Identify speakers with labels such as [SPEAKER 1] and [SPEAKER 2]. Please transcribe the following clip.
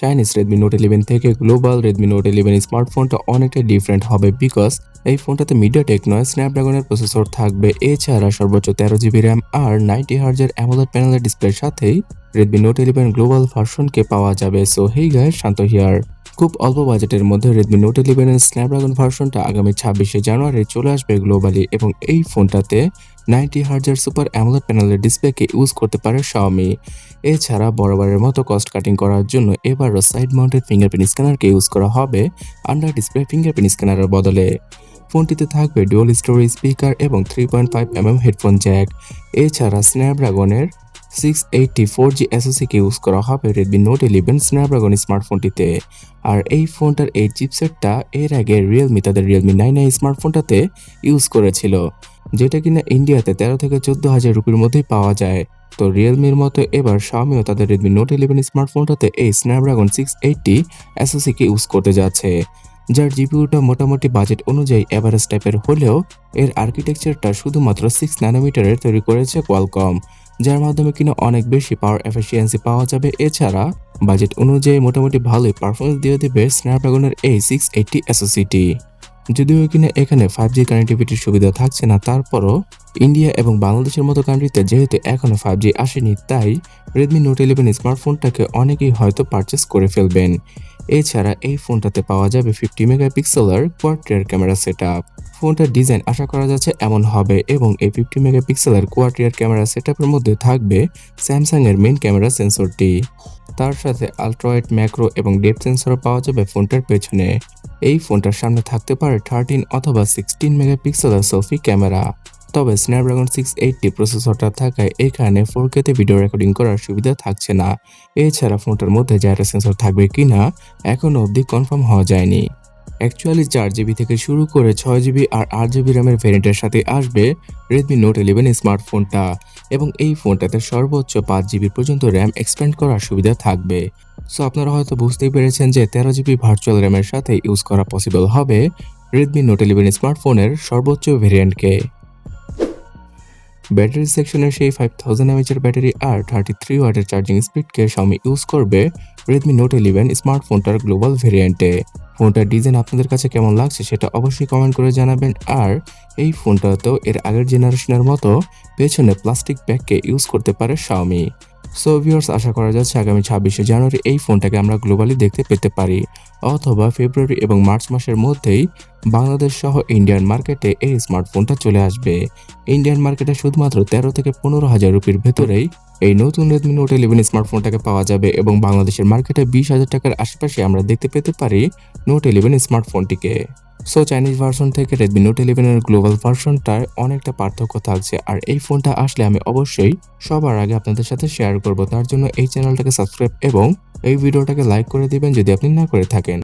[SPEAKER 1] Chinese Redmi Note 11 থেকে global Redmi Note 11 স্মার্টফোনটা অনেকটা ডিফারেন্ট হবে বিকজ এই ফোনটাতে মিডিয়াটেক নয় স্ন্যাপড্রাগনের প্রসেসর থাকবে। এছাড়া সর্বোচ্চ 13GB RAM আর 90Hz AMOLED প্যানেলের ডিসপ্লের সাথেই Redmi Note 11 গ্লোবাল ভার্সনকে পাওয়া যাবে। So hey guys, Shanto here. খুব অল্প বাজেটের মধ্যে Redmi Note 11 এর স্ন্যাপড্রাগন ভার্সনটা আগামী 26শে জানুয়ারি চলে আসবে গ্লোবালি এবং এই ফোনটাতে 90Hz সুপার AMOLED প্যানেলের ডিসপ্লেকে ইউজ করতে পারে Xiaomi। এছাড়া বরাবরের মতো কস্ট কাটিং করার জন্য এবারও সাইড মাউন্টেড ফিঙ্গারপ্রিন্ট স্ক্যানারকে ইউজ করা হবে আন্ডার ডিসপ্লে ফিঙ্গারপ্রিন্ট স্ক্যানারের বদলে। ফোনটিতে থাকবে ডুয়াল স্টোরেজ স্পিকার এবং 3.5mm হেডফোন জ্যাক। এছাড়া স্ন্যাপড্রাগনের 680 4G SoC-কে ইউজ করা হবে Redmi Note 11 স্ন্যাপড্রাগন স্মার্টফোনটিতে। আর এই ফোনটার এই চিপসেটটা এর আগে রিয়েলমি তাদের Realme 9i স্মার্টফোনটাতে ইউজ করেছিল, যেটা কিনা ইন্ডিয়াতে 13 থেকে 14,000 রুপির মধ্যেই পাওয়া যায়। তো রিয়েলমির মতো এবার Xiaomiও তাদের Redmi Note 11 স্মার্টফোনটাতে এই স্ন্যাপড্রাগন 680 SoC-কে ইউজ করতে যাচ্ছে, যার জিপিইউটা মোটামুটি বাজেট অনুযায়ী এভারেজ টাইপের হলেও এর আর্কিটেকচারটা শুধুমাত্র 6 ন্যানোমিটারের তৈরি করেছে কোয়ালকম, যার মাধ্যমে কিনা অনেক বেশি পাওয়ার এফিসিয়েন্সি পাওয়া যাবে। এছাড়া বাজেট অনুযায়ী মোটামুটি ভালোই পারফরমেন্স দিয়ে দেবে স্ন্যাপড্রাগনের এই 680 SoC-টি। যদিও কিনা এখানে 5G কানেক্টিভিটির সুবিধা থাকছে না, তারপরও ইন্ডিয়া এবং বাংলাদেশের মতো কান্ট্রিতে যেহেতু এখনো 5G আসেনি, তাই Redmi Note 11 স্মার্টফোনটাকে অনেকেই হয়তো পারচেস করে ফেলবেন। এছাড়া এই ফোনটাতে পাওয়া যাবে 50 মেগাপিক্সেলের কোয়াড রিয়ার ক্যামেরা সেটআপ। ফোনটার ডিজাইন আশা করা যাচ্ছে এমন হবে এবং এই 50 মেগাপিক্সেলের কোয়াড রিয়ার ক্যামেরা সেটআপের মধ্যে থাকবে স্যামসাং এর মেইন ক্যামেরা সেন্সরটি। তার সাথে আলট্রাওয়াইড, ম্যাক্রো এবং ডেপথ সেন্সর পাওয়া যাবে ফোনটার পেছনে। এই ফোনটার সামনে থাকতে পারে 13 অথবা 16 মেগাপিক্সেলের সেলফি ক্যামেরা। তবে স্ন্যাপড্রাগন 680 প্রসেসরটা থাকায় এখানে 4K-তে ভিডিও রেকর্ডিং করার সুবিধা থাকছে না। এছাড়া ফোনটার মধ্যে জাইরো সেন্সর থাকবে কিনা এখনো অবধি কনফার্ম হওয়া যায়নি। অ্যাকচুয়ালি 4GB থেকে শুরু করে 6GB আর 8GB র্যামের ভ্যারিয়েন্টের সাথে আসবে Redmi Note 11 স্মার্টফোনটা এবং এই ফোনটাতে সর্বোচ্চ 5GB পর্যন্ত র্যাম এক্সপ্যান্ড করার সুবিধা থাকবে। সো আপনারা হয়তো বুঝতেই পেরেছেন যে 13GB ভার্চুয়াল র্যামের সাথে ইউজ করা পসিবল হবে Redmi Note 11 স্মার্টফোনের সর্বোচ্চ ভ্যারিয়েন্টকে। ব্যাটারি সেকশনের সেই 5000 mAh ব্যাটারি আর 33 ওয়াটের চার্জিং স্পিডকে Xiaomi ইউজ করবে Redmi Note 11 স্মার্টফোনটার গ্লোবাল ভেরিয়েন্টে। ফোনটার ডিজাইন আপনাদের কাছে কেমন লাগছে সেটা অবশ্যই কমেন্ট করে জানাবেন। আর এই ফোনটাতেও এর আগের জেনারেশনের মতো পেছনে প্লাস্টিক ব্যাগকে ইউজ করতে পারে Xiaomi। সো ভিউয়ার্স, আশা করা যাচ্ছে আগামী 26শে জানুয়ারি এই ফোনটাকে আমরা গ্লোবালি দেখতে পেতে পারি, অথবা ফেব্রুয়ারি এবং মার্চ মাসের মধ্যেই বাংলাদেশ সহ ইন্ডিয়ান মার্কেটে এই স্মার্টফোনটা চলে আসবে। ইন্ডিয়ান মার্কেটে শুধুমাত্র 13 থেকে 15,000 রুপির ভেতরেই এই নতুন Redmi Note 11 স্মার্টফোনটাকে পাওয়া যাবে এবং বাংলাদেশের মার্কেটে 20,000 টাকার আশেপাশে আমরা দেখতে পেতে পারি Note 11 স্মার্টফোনটিকে। সো চাইনিজ ভার্সন থেকে Redmi Note 11 এর গ্লোবাল ভার্সনটার অনেকটা পার্থক্য থাকছে, আর এই ফোনটা আসলে আমি অবশ্যই সবার আগে আপনাদের সাথে শেয়ার করব। তার জন্য এই চ্যানেলটাকে সাবস্ক্রাইব এবং এই ভিডিওটাকে লাইক করে দিবেন যদি আপনি না করে থাকেন।